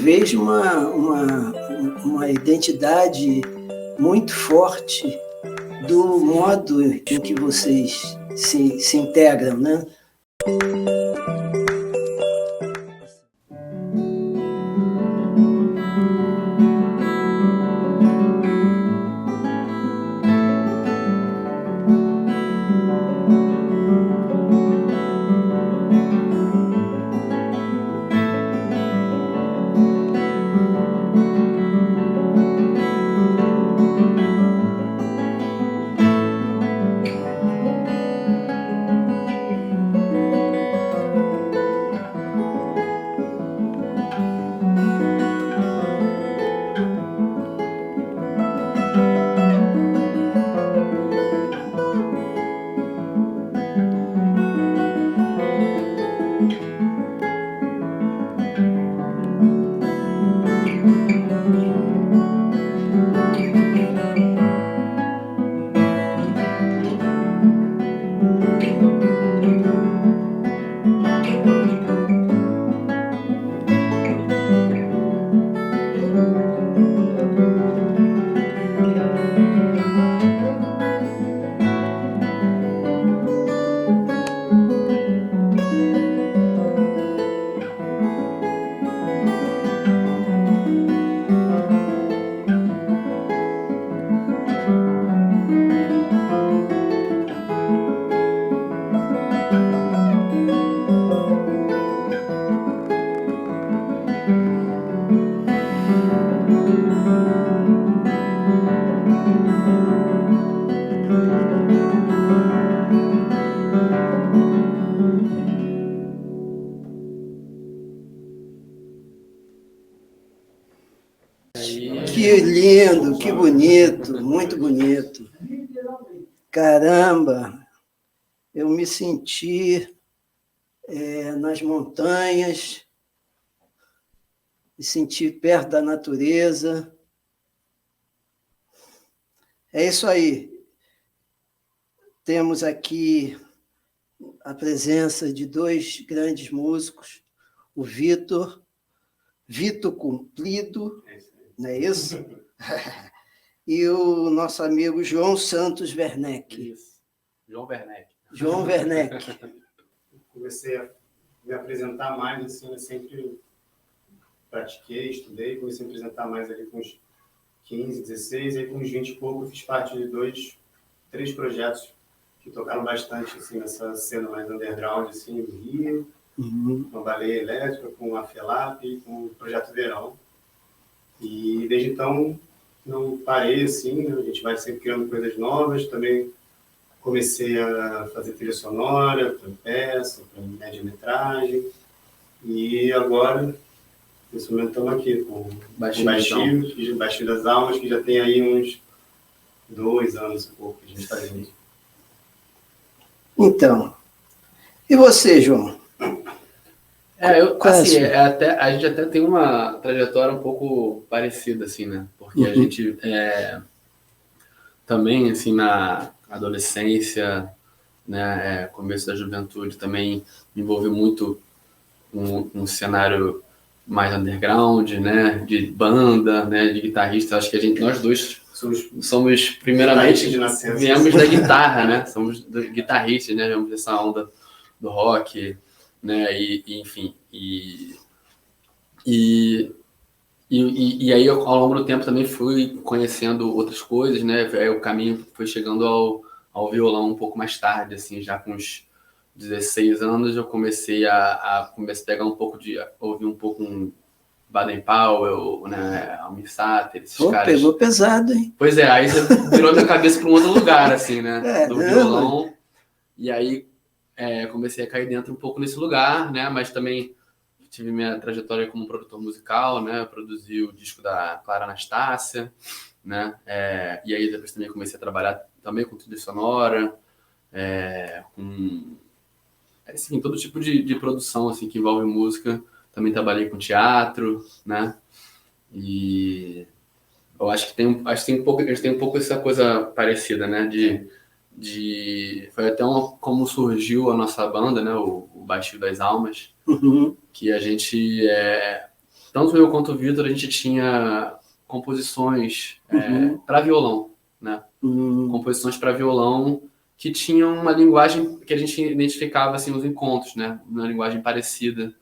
vejo uma identidade muito forte do modo em que vocês se integram, né? Que lindo, que bonito, muito bonito. Caramba, eu me senti nas montanhas, me senti perto da natureza. É isso aí. Temos aqui a presença de dois grandes músicos, o Vitor Cumprido, não é isso? E o nosso amigo João Santos Werneck. Isso, João Werneck. João Werneck. Comecei a me apresentar mais, assim, eu sempre pratiquei, estudei, comecei a me apresentar mais ali com uns 15, 16, aí com uns 20 e pouco eu fiz parte de 3 projetos que tocaram bastante, assim, nessa cena mais underground, assim, no Rio, uma baleia elétrica, com a FELAP e com o Projeto Verão. E desde então não parei, assim, a gente vai sempre criando coisas novas. Também comecei a fazer trilha sonora para peça, para média-metragem. E agora, nesse momento, estamos aqui com o Baixio das Almas, que já tem aí uns 2 anos e pouco que a gente está junto. Então, e você, João? A gente até tem uma trajetória um pouco parecida, assim, né? Porque a gente também, assim, na adolescência, né, começo da juventude, também me envolvi muito com um cenário mais underground, né? De banda, né? De guitarrista. Acho que nós dois somos primeiramente, viemos da guitarra, né? Somos guitarristas, né? Viemos dessa onda do rock, né? Enfim, e aí ao longo do tempo também fui conhecendo outras coisas, né? Aí o caminho foi chegando ao violão um pouco mais tarde, assim, já com uns 16 anos eu comecei a pegar um pouco ouvir um pouco um Baden Powell, né? Almir Sater, esses caras. Pegou pesado, hein? Pois é, aí você virou minha cabeça para um outro lugar, assim, né? Do violão. E aí comecei a cair dentro um pouco nesse lugar, né? Mas também tive minha trajetória como produtor musical, né? Produzi o disco da Clara Anastácia, né? E aí depois também comecei a trabalhar também com trilha sonora, com assim, todo tipo de produção assim, que envolve música. Também trabalhei com teatro, né? E eu acho que tem um pouco essa coisa parecida, né? Foi até como surgiu a nossa banda, né? O Baixio das Almas, que a gente tanto eu quanto o Vitor, a gente tinha composições para violão, né? Composições para violão que tinham uma linguagem que a gente identificava assim os encontros, né? Uma linguagem parecida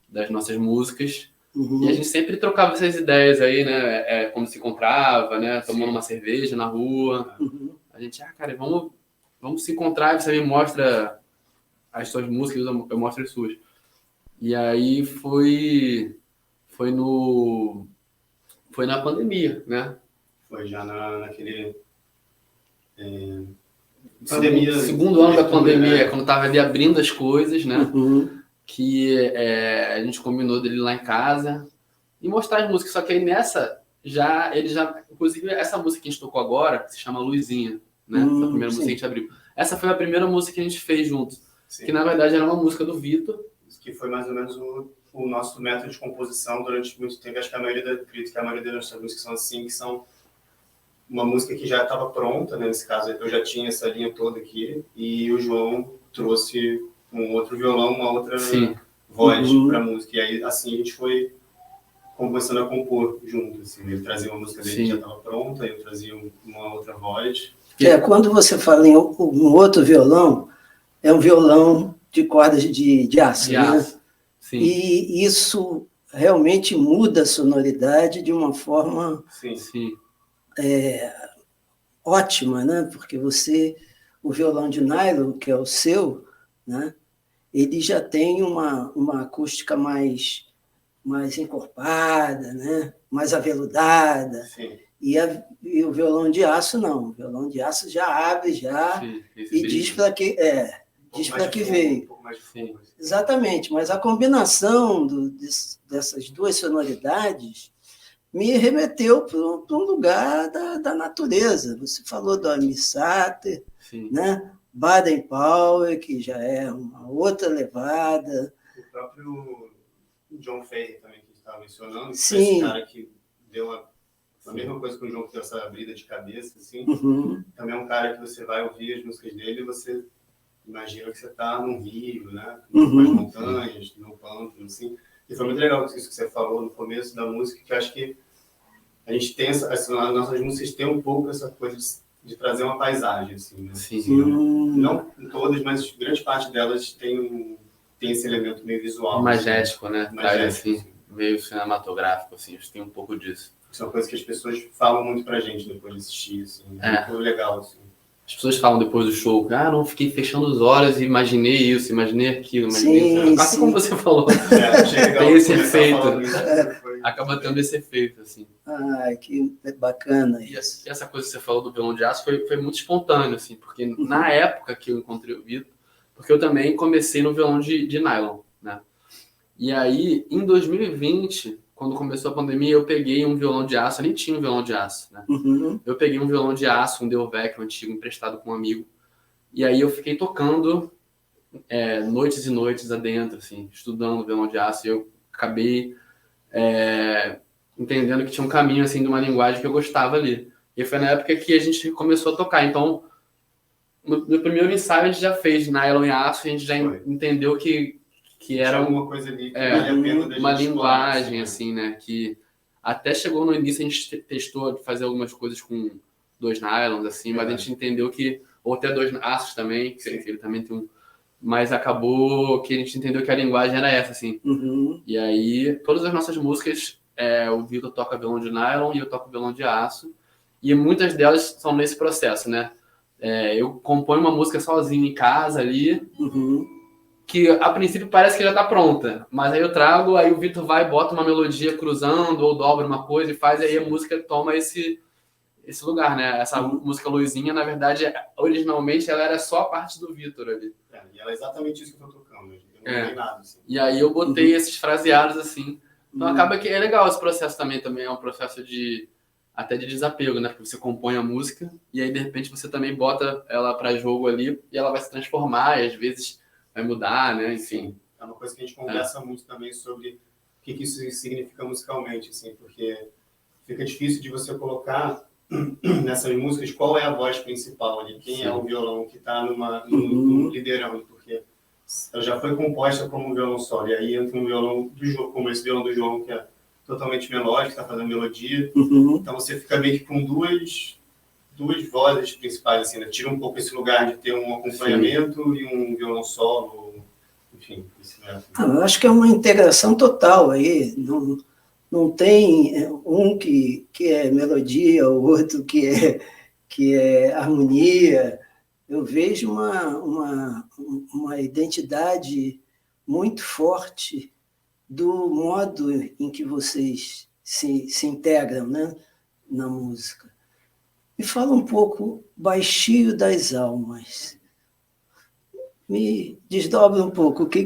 das nossas músicas. E a gente sempre trocava essas ideias aí, né? Quando se encontrava, né? Tomando uma cerveja na rua. A gente, cara, vamos se encontrar e você me mostra as suas músicas, eu mostro as suas. E aí foi na pandemia, né? Foi já naquele... pandemia... Segundo ano da pandemia, né? quando tava ali abrindo as coisas, né? Que a gente combinou dele lá em casa e mostrar as músicas. Só que aí nessa, inclusive essa música que a gente tocou agora, que se chama Luizinha, né? Essa primeira música que a gente abriu. Essa foi a primeira música que a gente fez juntos. Sim. Que na verdade era uma música do Vitor. Que foi mais ou menos o nosso método de composição durante muito tempo. Acho que a maioria das nossas músicas são assim, que são uma música que já estava pronta, né? Nesse caso eu já tinha essa linha toda aqui, e o João trouxe um outro violão, uma outra voz para a música. E aí, assim, a gente foi começando a compor junto. Assim. Ele trazia uma música dele que já estava pronta, eu trazia uma outra voz. Quando você fala em um outro violão, é um violão de cordas de aço, né? Sim. E isso realmente muda a sonoridade de uma forma ótima, né? Porque o violão de nylon, que é o seu, né? Ele já tem uma acústica mais encorpada, né? Mais aveludada. Sim. E o violão de aço não. O violão de aço já abre e diz para que veio. Um pouco mais de fundo. Exatamente, mas a combinação dessas duas sonoridades me remeteu para um lugar da natureza. Você falou do Almir Sater, né? Baden Powell, que já é uma outra levada. O próprio John Ferry também, que a gente estava mencionando, que Sim. foi esse cara que deu a mesma coisa que o João, que deu essa abrida de cabeça, assim. Também é um cara que você vai ouvir as músicas dele e você imagina que você está num rio, né? Nas montanhas, no pântano, assim. E foi muito legal isso que você falou no começo da música, que eu acho que a gente tem as nossas músicas têm um pouco essa coisa de trazer uma paisagem, assim, né? Não todas, mas grande parte delas tem esse elemento meio visual. Magético, né? Assim, meio cinematográfico, assim, acho que tem um pouco disso. Isso é uma coisa que as pessoas falam muito pra gente depois de assistir, assim. É muito legal, assim. As pessoas falam depois do show, não, fiquei fechando os olhos e imaginei isso, imaginei aquilo, imaginei isso. Quase como você falou. Tem esse efeito. Acaba tendo esse efeito, assim. Que bacana isso. E essa coisa que você falou do violão de aço foi muito espontâneo, assim, porque na época que eu encontrei o Vitor, porque eu também comecei no violão de nylon, né? E aí, em 2020, quando começou a pandemia, eu peguei um violão de aço, eu nem tinha um violão de aço, né? Eu peguei um violão de aço, um Delvec, um antigo, emprestado com um amigo, e aí eu fiquei tocando noites e noites adentro, assim, estudando violão de aço, e eu acabei entendendo que tinha um caminho, assim, de uma linguagem que eu gostava ali. E foi na época que a gente começou a tocar, então, no primeiro ensaio a gente já fez nylon e aço, e a gente já entendeu que era alguma coisa ali que vale a pena da uma gente linguagem, assim, né? Que até chegou no início, a gente testou de fazer algumas coisas com 2 nylons, assim, mas a gente entendeu que... Ou até 2 aços também, que ele também tem um... Mas acabou que a gente entendeu que a linguagem era essa, assim. E aí, todas as nossas músicas, o Vitor toca violão de nylon e eu toco violão de aço. E muitas delas são nesse processo, né? Eu componho uma música sozinho em casa ali... que a princípio parece que já está pronta, mas aí eu trago, aí o Vitor vai e bota uma melodia cruzando, ou dobra uma coisa e faz, e aí a música toma esse lugar, né? Essa música Luizinha, na verdade, originalmente ela era só a parte do Vitor ali. E ela é exatamente isso que eu tô tocando, eu não tem nada, assim. E aí eu botei esses fraseados, assim. Então acaba que é legal esse processo também é um processo até de desapego, né? Porque você compõe a música, e aí de repente você também bota ela para jogo ali, e ela vai se transformar, e às vezes... vai mudar, né? Enfim. É uma coisa que a gente conversa muito também sobre o que isso significa musicalmente, assim, porque fica difícil de você colocar nessas músicas qual é a voz principal ali, quem é o violão que está liderando, porque ela já foi composta como um violão solo, e aí entra um violão do João, como esse violão do João, que é totalmente melódico, está fazendo melodia. Então você fica meio que com duas vozes principais, assim, né? Tira um pouco esse lugar de ter um acompanhamento e um violão solo, enfim. Eu acho que é uma integração total aí. Não tem um que é melodia, o outro que é harmonia. Eu vejo uma identidade muito forte do modo em que vocês se integram, né, na música. Me fala um pouco Baixio das Almas. Me desdobra um pouco o que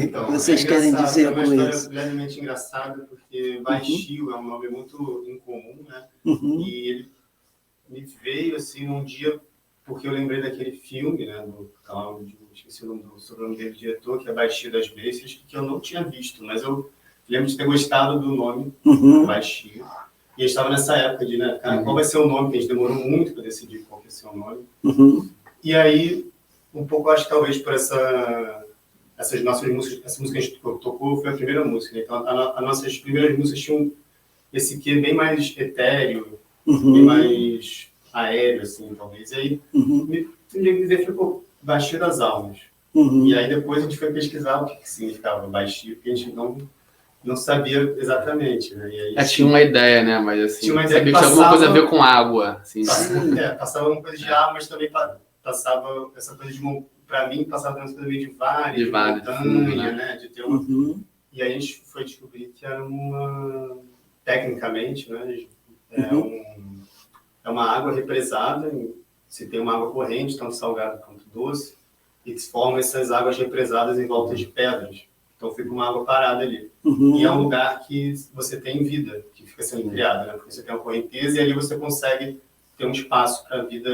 então, vocês querem dizer com isso. É uma história levemente engraçada, porque Baixio é um nome muito incomum, né? E ele me veio assim um dia, porque eu lembrei daquele filme, né, do canal, esqueci o sobrenome dele, diretor, que é Baixio das Bestas, que eu não tinha visto, mas eu lembro de ter gostado do nome, Baixio. E eu estava nessa época de, né, cara, qual vai ser o nome? Que a gente demorou muito para decidir qual vai ser o nome. E aí, um pouco, acho que talvez por essas nossas músicas, essa música que a gente tocou foi a primeira música, né? Então, as nossas primeiras músicas tinham esse quê bem mais etéreo, bem mais aéreo, assim, talvez. E aí, me definiu Baixio das Almas. E aí, depois, a gente foi pesquisar o que significava Baixio, porque a gente não sabia exatamente, né? E aí, tinha uma ideia, né? Mas assim, tinha uma ideia sabia que tinha alguma coisa a ver com água. Assim, passava uma coisa de água, mas também passava essa coisa de, para mim, passava uma coisa meio de vale, de montanha, né? De ter uma... E aí a gente foi descobrir que era tecnicamente, né? É uma água represada, se tem uma água corrente, tanto salgada quanto doce, e que formam essas águas represadas em volta de pedras. Então fica uma água parada ali. E é um lugar que você tem vida, que fica sendo criada, né? Porque você tem uma correnteza e ali você consegue ter um espaço para a vida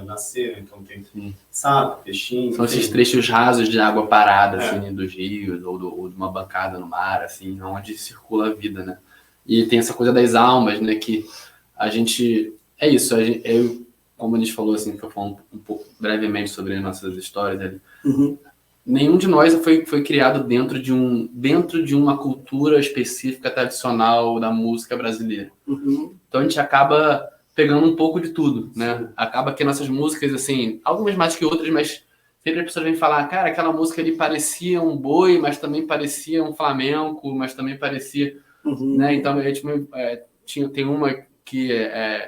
nascer. Então tem sapo, peixinho... São esses trechos rasos de água parada, assim, dos rios, ou de uma bancada no mar, assim, onde circula a vida, né? E tem essa coisa das almas, né? Que a gente... É isso, como a gente falou, assim, que eu falo um pouco brevemente sobre as nossas histórias ali. Nenhum de nós foi criado dentro de uma cultura específica, tradicional da música brasileira. Então a gente acaba pegando um pouco de tudo, né? Acaba que nossas músicas, assim, algumas mais que outras, mas sempre as pessoas vêm falar, cara, aquela música ali parecia um boi, mas também parecia um flamenco, mas também parecia... Né? Então a gente tem uma que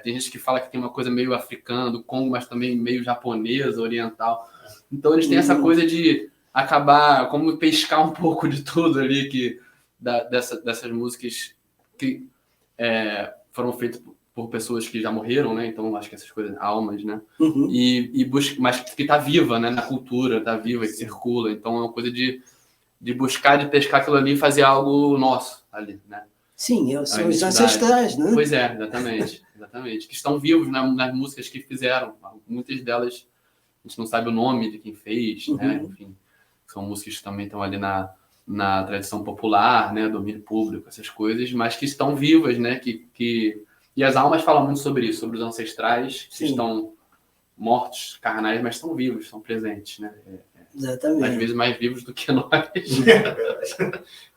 tem gente que fala que tem uma coisa meio africana, do Congo, mas também meio japonesa, oriental. Então eles têm essa coisa de acabar, como pescar um pouco de tudo ali dessas músicas que foram feitas por pessoas que já morreram, né? Então acho que essas coisas, almas, né? Mas que tá viva, né? Na cultura, tá viva, que circula. Então é uma coisa de buscar, de pescar aquilo ali e fazer algo nosso ali, né? Sim, são os ancestrais, né? Pois é, exatamente. Que estão vivos nas músicas que fizeram. Muitas delas a gente não sabe o nome de quem fez, né? Enfim, são músicas que também estão ali na tradição popular, né? Domínio público, essas coisas, mas que estão vivas, né? E as almas falam muito sobre isso, sobre os ancestrais que estão mortos, carnais, mas estão vivos, estão presentes, né? Exatamente. Às vezes mais vivos do que nós.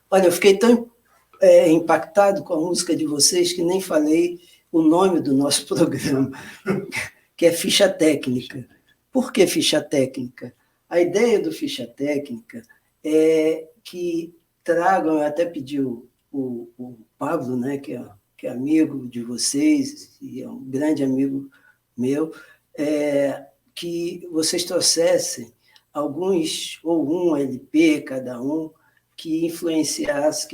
Olha, eu fiquei tão impactado com a música de vocês que nem falei o nome do nosso programa, que é Ficha Técnica. Por que Ficha Técnica? A ideia do Ficha Técnica é que tragam, eu até pedi o Pablo, né, que é amigo de vocês, e é um grande amigo meu, que vocês trouxessem alguns, ou um LP, cada um, que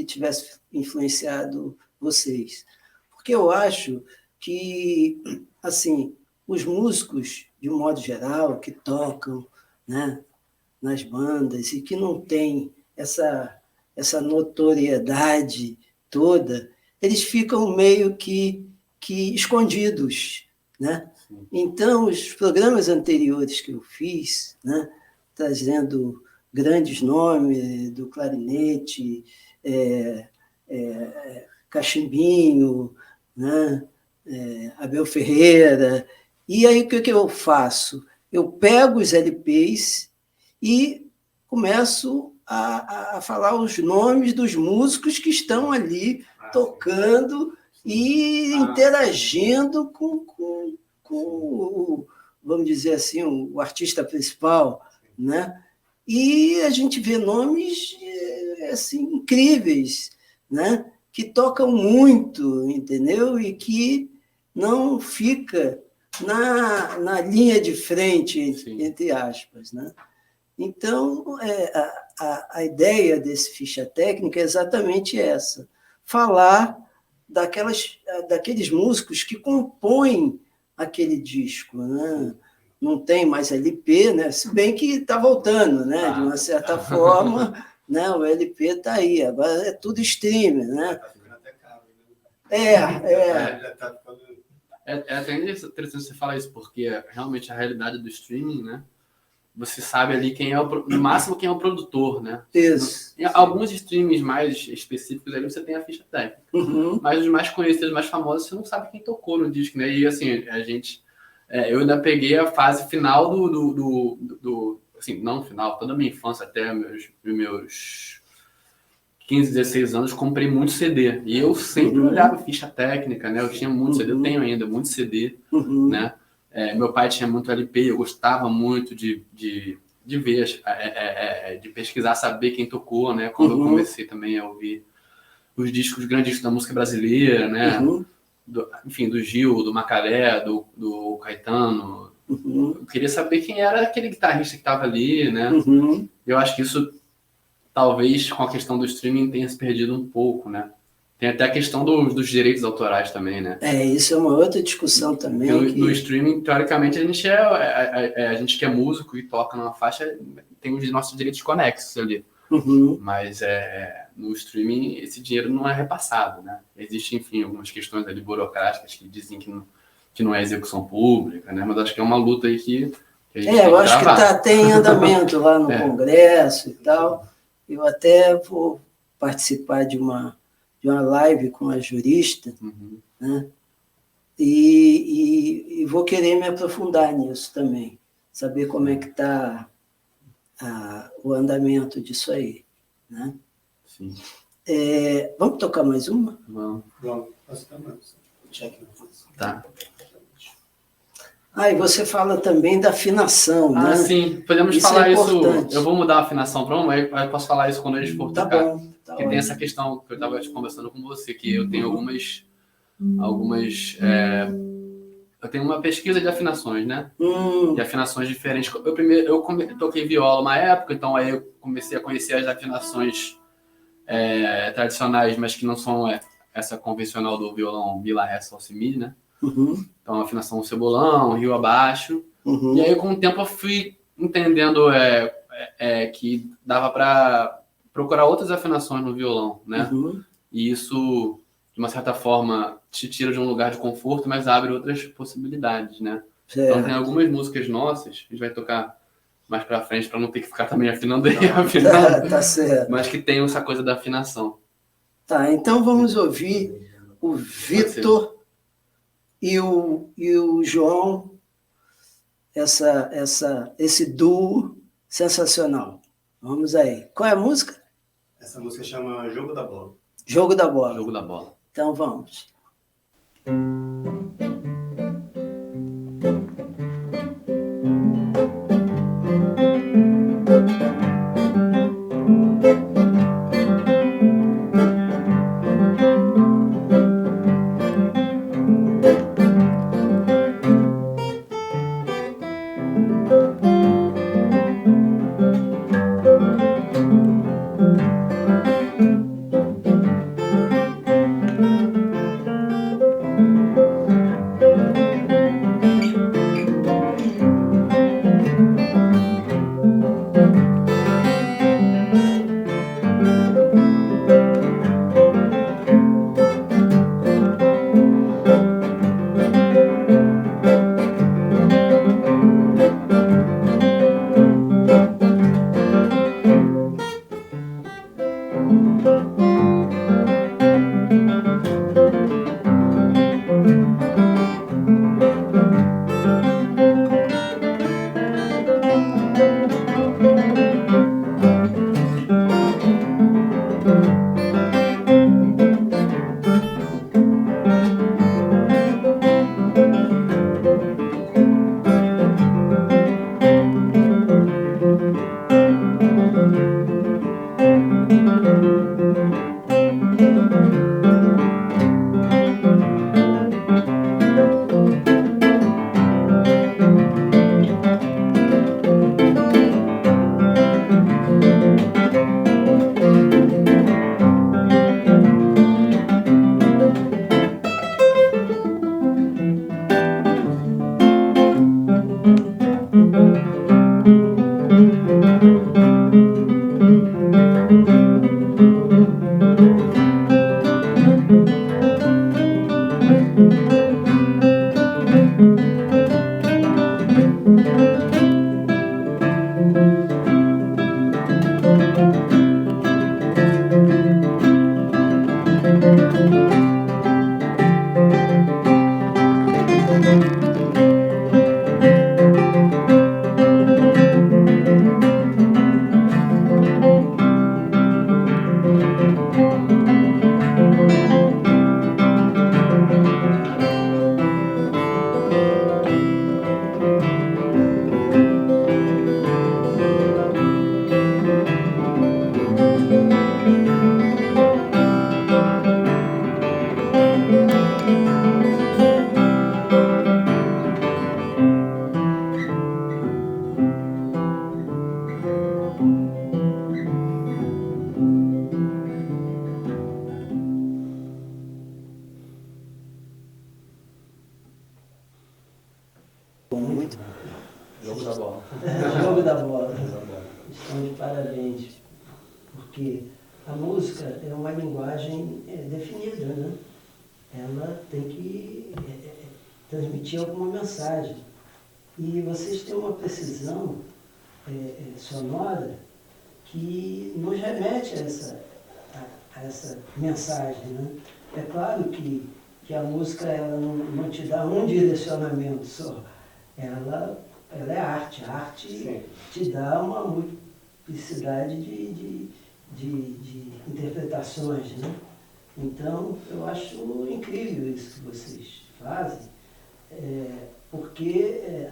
tivesse influenciado vocês. Porque eu acho que, assim, os músicos, de um modo geral, que tocam, né, nas bandas e que não têm essa notoriedade toda, eles ficam meio que escondidos, né? Então, os programas anteriores que eu fiz, né, trazendo grandes nomes do clarinete, Cachimbinho, né? Abel Ferreira. E aí o que eu faço? Eu pego os LPs e começo a falar os nomes dos músicos que estão ali tocando e interagindo com vamos dizer assim, o artista principal, né? E a gente vê nomes assim, incríveis, né? Que tocam muito, entendeu? E que não fica na linha de frente, Sim. entre aspas, né? Então, a ideia desse ficha técnica é exatamente essa, falar daqueles músicos que compõem aquele disco, né? Não tem mais LP, né? Se bem que está voltando, né? De uma certa forma, né? O LP está aí, agora é tudo streaming, né? É até interessante você falar isso, porque realmente a realidade do streaming, né? Você sabe ali quem é no máximo quem é o produtor, né? Isso. Em alguns streamings mais específicos ali você tem a ficha técnica. Mas os mais conhecidos, mais famosos, você não sabe quem tocou no disco, né? E assim, eu ainda peguei a fase final assim, não final, toda a minha infância até meus 15, 16 anos, comprei muito CD. E eu sempre olhava ficha técnica, né? Eu tinha muito CD, eu tenho ainda muito CD, né? Meu pai tinha muito LP, eu gostava muito de ver, de pesquisar, saber quem tocou, né? Quando eu comecei também a ouvir os grandes discos da música brasileira, né? Enfim, do Gil, do Macalé, do Caetano. Eu queria saber quem era aquele guitarrista que estava ali, né? Eu acho que isso, talvez, com a questão do streaming, tenha se perdido um pouco, né? Tem até a questão dos direitos autorais também, né? Isso é uma outra discussão também. No streaming, teoricamente, a gente que é músico e toca numa faixa, tem os nossos direitos conexos ali. Mas no streaming, esse dinheiro não é repassado, né? Existem, enfim, algumas questões ali burocráticas que dizem que não é execução pública, né? Mas acho que é uma luta aí que a gente tem que eu acho que travar. está em andamento lá no Congresso e tal. Eu até vou participar de uma live com a jurista, né? E vou querer me aprofundar nisso também, saber como é que está o andamento disso aí, né? Sim. Vamos tocar mais uma? Vamos. Tá. E você fala também da afinação, né? Sim, podemos Isso falar é isso. importante. Eu vou mudar a afinação para uma, aí eu posso falar isso quando a gente for tocar. Bom, tá Porque tem essa questão que eu estava conversando com você, que eu tenho eu tenho uma pesquisa de afinações, né? De afinações diferentes. Eu toquei viola uma época, então aí eu comecei a conhecer as afinações tradicionais, mas que não são essa convencional do violão Mi, Lá, Ré, Sol, Si, Mi, né? Então, afinação cebolão, rio abaixo. E aí, com o tempo, eu fui entendendo que dava para procurar outras afinações no violão, né? E isso, de uma certa forma, te tira de um lugar de conforto, mas abre outras possibilidades, né? Certo. Então, tem algumas músicas nossas, a gente vai tocar mais pra frente, para não ter que ficar também afinando e afinando. Tá certo. Mas que tem essa coisa da afinação. Tá, então vamos ouvir o Vitor e o João, esse duo sensacional. Vamos aí. Qual é a música? Essa música chama Jogo da Bola. Jogo da Bola. Jogo da Bola. Então vamos. estão de parabéns, porque a música é uma linguagem definida, né? Ela tem que transmitir alguma mensagem. E vocês têm uma precisão sonora que nos remete a essa mensagem, né? É claro que a música ela não te dá um direcionamento só, ela é arte. A arte Sim. te dá uma multiplicidade de interpretações, né? Então, eu acho incrível isso que vocês fazem, porque,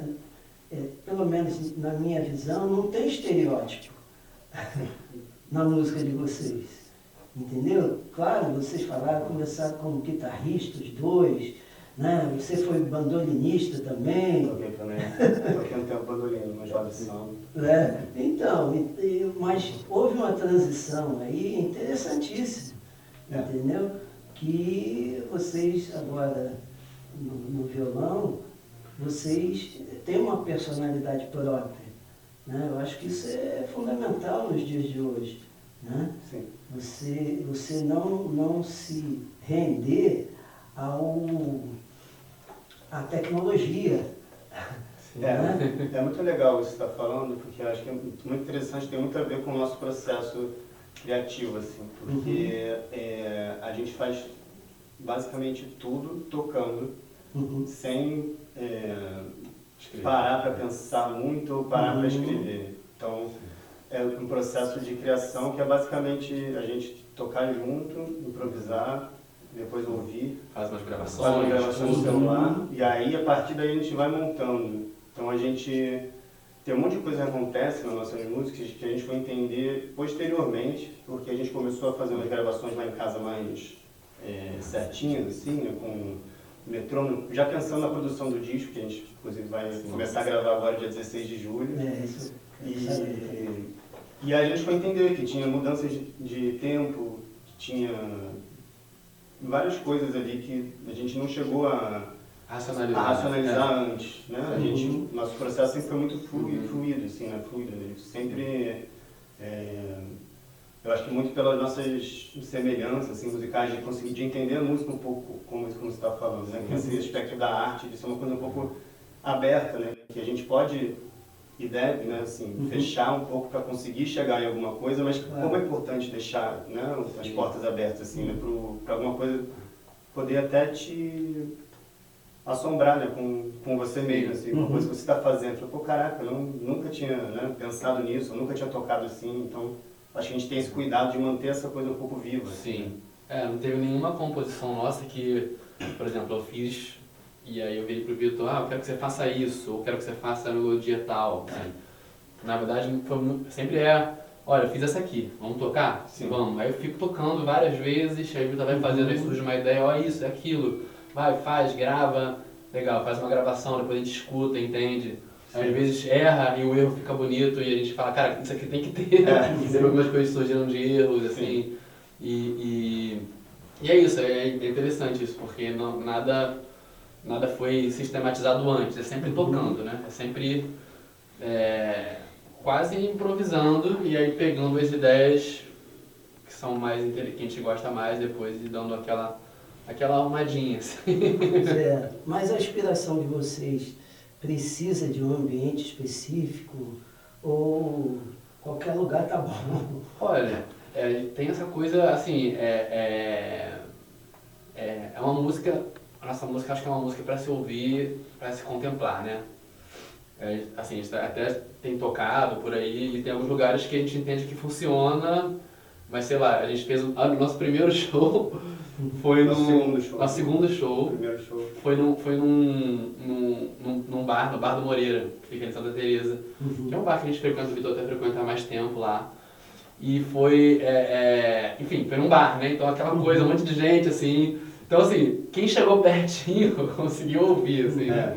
pelo menos na minha visão, não tem estereótipo na música de vocês, entendeu? Claro, vocês começaram como guitarrista, os dois, né? Você foi bandolinista também. Toquei um tempo bandolino, mas já samba. Então, mas houve uma transição aí interessantíssima, entendeu? Que vocês agora, no violão, vocês têm uma personalidade própria, né? Eu acho que isso é fundamental nos dias de hoje, né? Sim. Você não se render à tecnologia. Né? É muito legal isso que você está falando, porque eu acho que é muito interessante, tem muito a ver com o nosso processo criativo, assim, porque a gente faz basicamente tudo tocando, sem parar para pensar muito ou parar para escrever. Então, é um processo de criação que é basicamente a gente tocar junto, improvisar, depois ouvir, faz umas gravações no celular, e aí a partir daí a gente vai montando. Então a gente tem um monte de coisa que acontece nas nossas músicas que a gente foi entender posteriormente, porque a gente começou a fazer umas gravações lá em casa mais certinhas, assim, né, com metrônomo, já pensando na produção do disco, que a gente inclusive vai começar a gravar agora dia 16 de julho. E a gente foi entender que tinha mudanças de tempo, que tinha várias coisas ali que a gente não chegou a racionalizar antes, né? Nosso processo sempre foi muito fluido, assim, né? Fluido, né? Sempre, eu acho que muito pelas nossas semelhanças, assim, musicais, de conseguir entender a música um pouco, como você está falando, né? Que esse aspecto da arte, de ser uma coisa um pouco aberta, né? Que a gente pode e deve, né, assim, fechar um pouco para conseguir chegar em alguma coisa, mas como é importante deixar, né, as portas abertas, assim, né, para alguma coisa poder até te assombrar, né, com você mesmo, assim, uma coisa que você está fazendo. Fala, pô, caraca, eu nunca tinha, né, pensado nisso, eu nunca tinha tocado assim, então acho que a gente tem esse cuidado de manter essa coisa um pouco viva. Sim. Não teve nenhuma composição nossa que, por exemplo, eu fiz. E aí eu virei pro Vitor, eu quero que você faça isso, ou quero que você faça no dia tal. Assim. Na verdade, sempre olha, eu fiz essa aqui, vamos tocar? Sim. Vamos. Aí eu fico tocando várias vezes, aí o Vitor vai fazendo, aí surge uma ideia, ó, isso, é aquilo. Vai, faz, grava, legal, faz uma gravação, depois a gente escuta, entende? Sim. Às vezes erra e o erro fica bonito e a gente fala, cara, isso aqui tem que ter. Sempre algumas coisas surgiram de erros, assim. E é isso, é interessante isso, porque nada foi sistematizado antes, é sempre tocando, né? É sempre quase improvisando e aí pegando as ideias que são mais que a gente gosta mais depois e dando aquela arrumadinha. Assim. Mas a inspiração de vocês precisa de um ambiente específico ou qualquer lugar tá bom? Olha, tem essa coisa assim, é uma música. A nossa música acho que é uma música para se ouvir, para se contemplar, né? Assim, a gente até tem tocado por aí e tem alguns lugares que a gente entende que funciona, mas sei lá, a gente fez o nosso primeiro show foi no segundo show, foi num bar, no Bar do Moreira, que fica em Santa Teresa, que é um bar que a gente frequenta, o Vitor até frequenta há mais tempo lá. E foi, enfim, foi num bar, né? Então aquela coisa, um monte de gente, assim. Então, assim, quem chegou pertinho conseguiu ouvir, assim, né?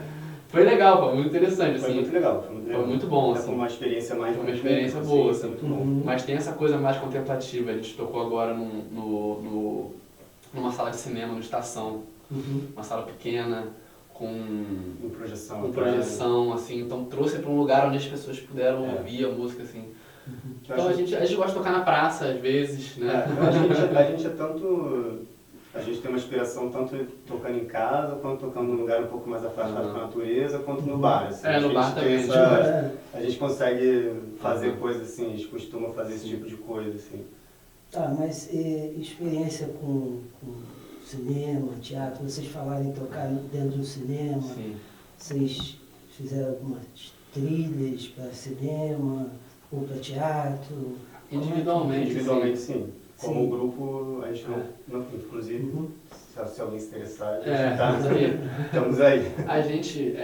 Foi legal, foi muito interessante, assim. Foi muito legal. Foi muito bom, assim. Foi uma experiência mais... Foi uma experiência boa, assim. Muito bom. Mas tem essa coisa mais contemplativa. A gente tocou agora numa sala de cinema, no Estação. Uma sala pequena, com projeção, assim, então trouxe para um lugar onde as pessoas puderam ouvir a música, assim. Então a gente gosta de tocar na praça, às vezes, né? A gente é tanto... A gente tem uma inspiração tanto tocando em casa, quanto tocando num lugar um pouco mais afastado da natureza, quanto no bar. Assim. No bar também. A gente consegue fazer coisas assim, a gente costuma fazer esse tipo de coisa, assim. Tá, mas experiência com cinema, teatro, vocês falaram em tocar dentro de um cinema, Sim. Vocês fizeram algumas trilhas para cinema ou para teatro? Individualmente, sim. Como grupo, a gente não inclusive, se alguém se interessar, estamos aí. A gente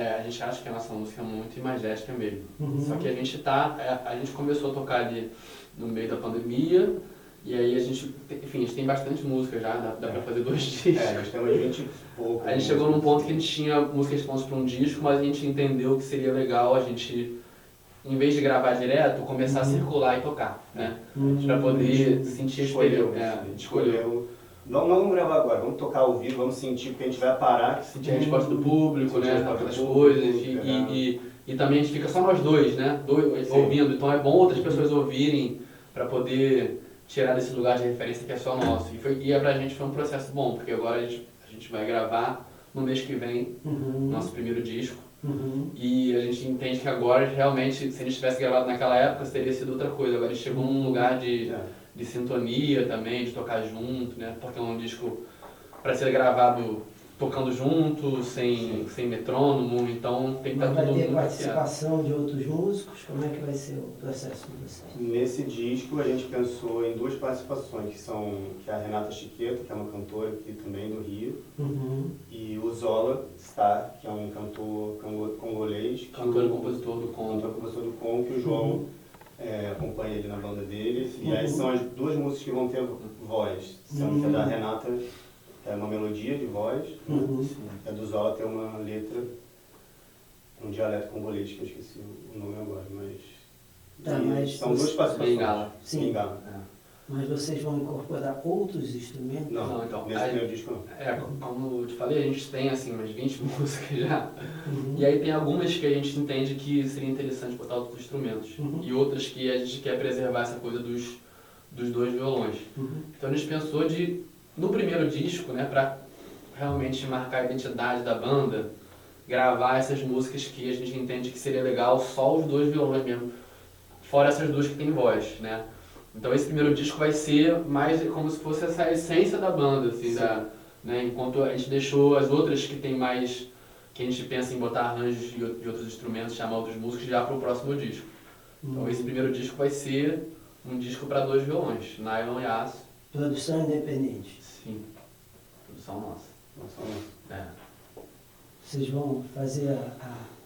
acha que a nossa música é muito imagética mesmo. Só que a gente começou a tocar ali no meio da pandemia, e aí a gente tem bastante música já, dá pra fazer 2 discos. Nós temos 20 e pouco. A gente chegou num ponto que a gente tinha músicas prontas para um disco, mas a gente entendeu que seria legal a gente, em vez de gravar direto, começar a circular e tocar, né? Para poder sentir a experiência. Escolheu. Nós vamos gravar agora, vamos tocar ao vivo, vamos sentir, porque a gente vai parar. Sentir a resposta do público, né? Aquelas coisas. E também a gente fica só nós dois, né? Ouvindo. Então é bom outras pessoas ouvirem para poder tirar desse lugar de referência que é só nosso. E pra gente foi um processo bom, porque agora a gente vai gravar no mês que vem nosso primeiro disco. E a gente entende que agora, realmente, se a gente tivesse gravado naquela época, teria sido outra coisa. Agora a gente chegou num lugar de sintonia também, de tocar junto, né? Porque é um disco para ser gravado tocando junto, sem metrônomo, então tem que estar tudo muito. Vai ter participação de outros músicos? Como é que vai ser o processo de vocês? Nesse disco a gente pensou em 2 participações, que é a Renata Chiqueto, que é uma cantora aqui também do Rio, e o Zola Star, que é um cantor congolês. Cantor e compositor do Congo. Cantor e compositor do Congo, que o João acompanha ele na banda dele. E aí são as 2 músicas que vão ter voz, sendo que a da Renata é uma melodia de voz, a do Zola tem uma letra, um dialeto congolês, que eu esqueci o nome agora, mas são 2 participações. Sim. Mas vocês vão incorporar outros instrumentos? Não, então. Nesse primeiro disco não. Como eu te falei, a gente tem assim umas 20 músicas já. E aí tem algumas que a gente entende que seria interessante botar outros instrumentos. E outras que a gente quer preservar essa coisa dos 2 violões. Então a gente pensou no primeiro disco, né, para realmente marcar a identidade da banda, gravar essas músicas que a gente entende que seria legal só os 2 violões mesmo, fora essas 2 que tem voz, né? Então esse primeiro disco vai ser mais como se fosse essa essência da banda, assim, né? Enquanto a gente deixou as outras que tem mais, que a gente pensa em botar arranjos de outros instrumentos, chamar outros músicos já para o próximo disco. Então esse primeiro disco vai ser um disco para 2 violões, nylon e aço. Produção independente? Sim, produção nossa. Vocês vão fazer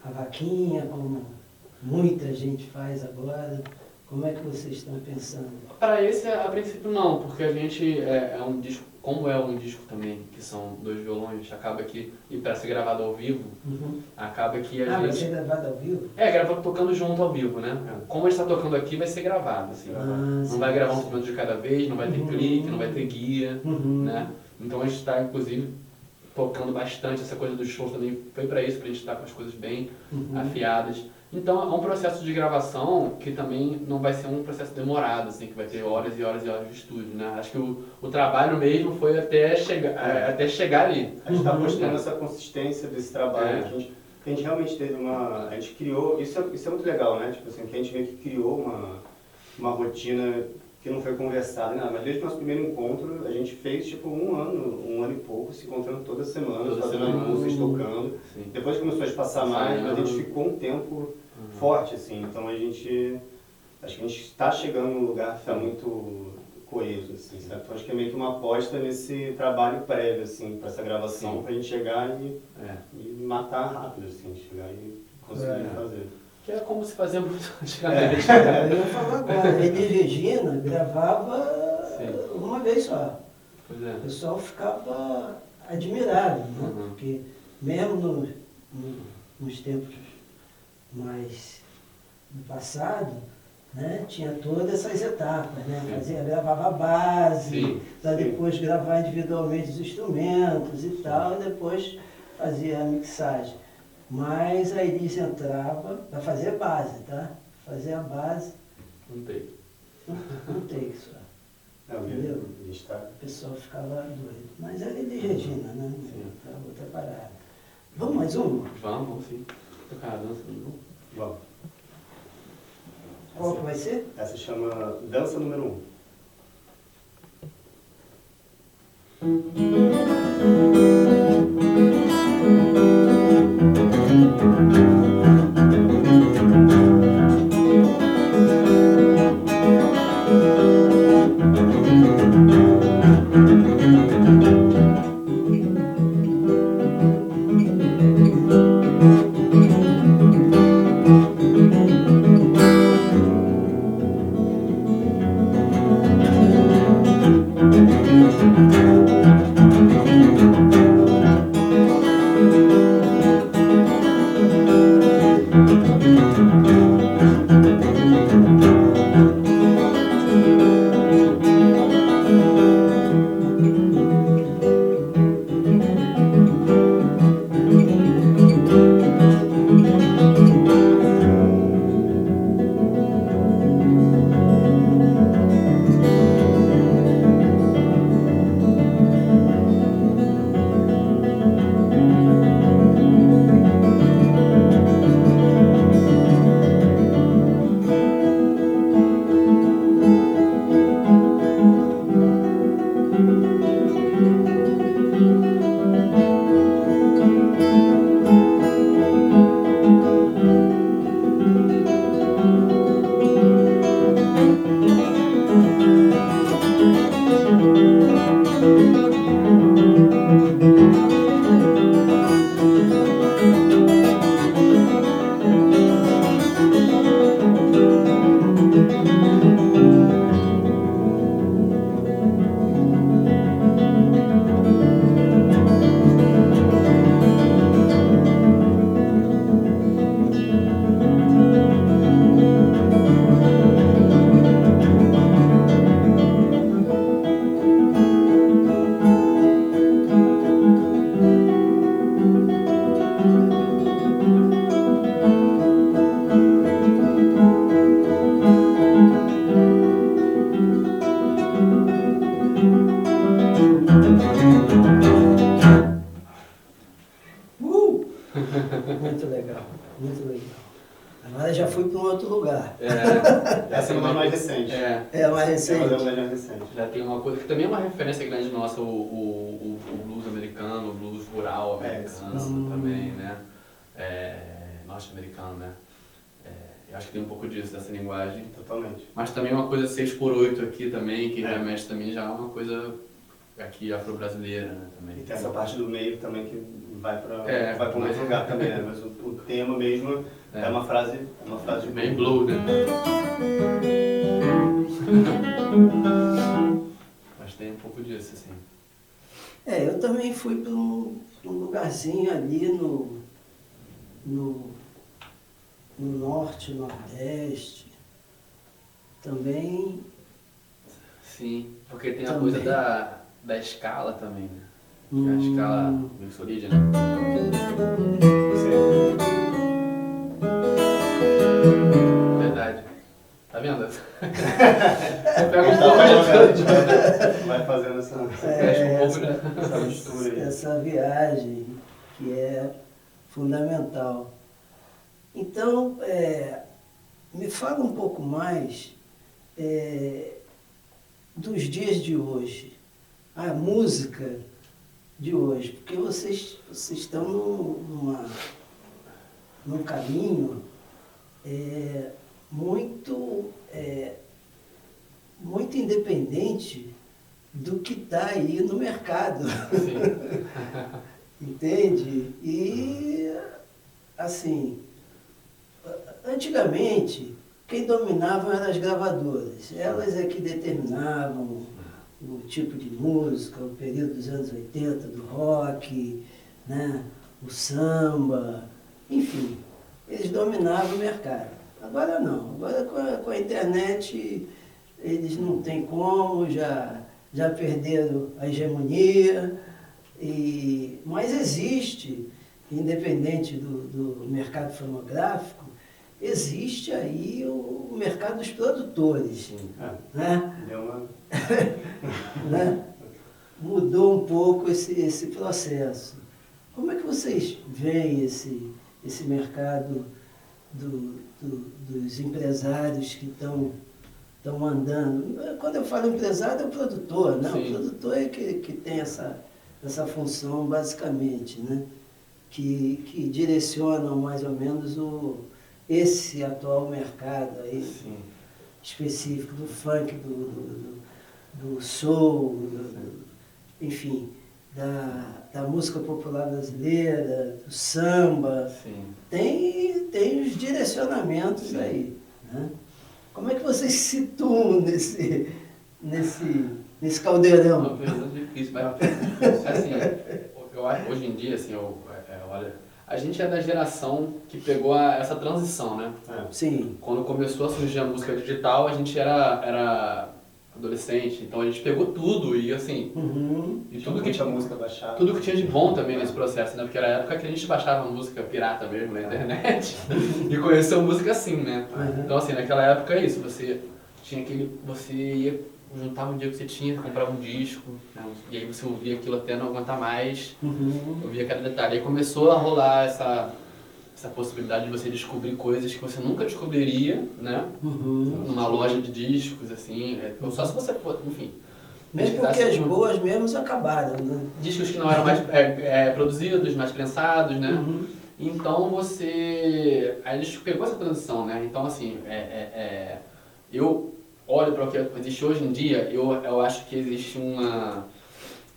a vaquinha, como muita gente faz agora? Como é que vocês estão pensando? Para esse, a princípio não, porque a gente é um disco, como é um disco também, que são 2 violões, acaba que, e para ser gravado ao vivo, acaba que a gente... vai ser gravado ao vivo? Gravado tocando junto ao vivo, né? Como a gente está tocando aqui, vai ser gravado, assim. Não vai gravar um instrumento de cada vez, não vai ter clique, não vai ter guia, né? Então a gente está, inclusive, tocando bastante, essa coisa dos shows também foi para isso, para a gente estar com as coisas bem afiadas. Então é um processo de gravação que também não vai ser um processo demorado, assim, que vai ter horas e horas e horas de estúdio, né? Acho que o trabalho mesmo foi até chegar ali. A gente está mostrando essa consistência desse trabalho, que a gente realmente teve a gente criou, isso é muito legal, né? Tipo assim, que a gente meio que criou uma rotina que não foi conversada, nada, mas desde o nosso primeiro encontro, a gente fez tipo um ano e pouco, se encontrando toda semana, fazendo músicas, tocando. Sim. Depois começou a espaçar mais, mas a gente ficou um tempo forte, assim, então acho que a gente está chegando num lugar que está muito coeso, assim, sabe? Então acho que é meio que uma aposta nesse trabalho prévio, assim, para essa gravação, para a gente chegar e matar rápido, assim, chegar e conseguir fazer. Que é como se fazia muito antigamente. Eu ia falar agora, Elis Regina gravava uma vez só. Pois é. O pessoal ficava admirado, né? Porque mesmo nos tempos mais do passado, né, tinha todas essas etapas, né? Gravava a base, para depois gravar individualmente os instrumentos e tal, e depois fazia a mixagem. Mas a Elis entrava para fazer a base, tá? Fazer a base. Não tem. Não tem só. Entendeu? O pessoal ficava doido. Mas era Elis Regina, né? Era outra parada. Vamos mais uma? Vamos sim. Tocar a dança, não? Vamos. Qual que vai ser? Essa chama Dança Número 1. Muito legal, muito legal. Agora já fui para um outro lugar. Essa é uma mais recente. É mais recente. É mais recente. Já tem uma coisa que também é uma referência grande nossa, o blues americano, o blues rural americano também, né? Norte-americano, né? Eu acho que tem um pouco disso, dessa linguagem. Totalmente. Mas também uma coisa 6x8 aqui também, que remete também já é uma coisa aqui afro-brasileira, né? Também. E tem essa parte do meio também que vai para um outro lugar também, né? Mas o tema mesmo é uma frase bem blue, né? Mas tem um pouco disso, assim. Eu também fui para um lugarzinho ali no norte, nordeste. Também. Sim, porque tem a coisa da escala também, né? A escala mixolydian, né? Verdade. Tá vendo? Você pega um pouco de... Vai fazendo essa mistura aí. Essa viagem que é fundamental. Então, me fala um pouco mais dos dias de hoje, a música de hoje, porque vocês estão num caminho muito independente do que está aí no mercado. Entende? E, assim, antigamente, quem dominava eram as gravadoras. Elas é que determinavam o tipo de música, o período dos anos 80, do rock, né? O samba, enfim, eles dominavam o mercado. Agora não, agora com a internet eles não têm como, já perderam a hegemonia Mas existe, independente do mercado fonográfico, existe aí o mercado dos produtores. Né? Né? Mudou um pouco esse processo. Como é que vocês veem esse mercado dos empresários que estão andando? Quando eu falo empresário, é o produtor, né? O produtor é que tem essa função, basicamente, né? Que direcionam mais ou menos esse atual mercado aí, específico do funk, do soul, enfim, da música popular brasileira, do samba. Tem os direcionamentos aí. Né? Como é que vocês se situam nesse caldeirão? Uma pergunta difícil, mas assim, hoje em dia, assim, olha, a gente é da geração que pegou essa transição, né? Sim. Quando começou a surgir a música digital, a gente era adolescente, então a gente pegou tudo e assim, e tudo que tinha música baixada, tudo que tinha de bom também nesse processo, né? Porque era a época que a gente baixava música pirata mesmo na internet e conheceu música assim, né? Então assim, naquela época é isso, você ia juntar um dia que você tinha, comprava um disco, né? E aí você ouvia aquilo até não aguentar mais, ouvia cada detalhe. Aí começou a rolar essa possibilidade de você descobrir coisas que você nunca descobriria, né? Numa loja de discos, assim, só se você for, enfim. Mesmo porque as boas mesmo acabaram, né? Discos que não eram mais produzidos, mais pensados, né? Então aí a gente pegou essa transição, né? Então assim, eu olho para o que existe hoje em dia, eu acho que existe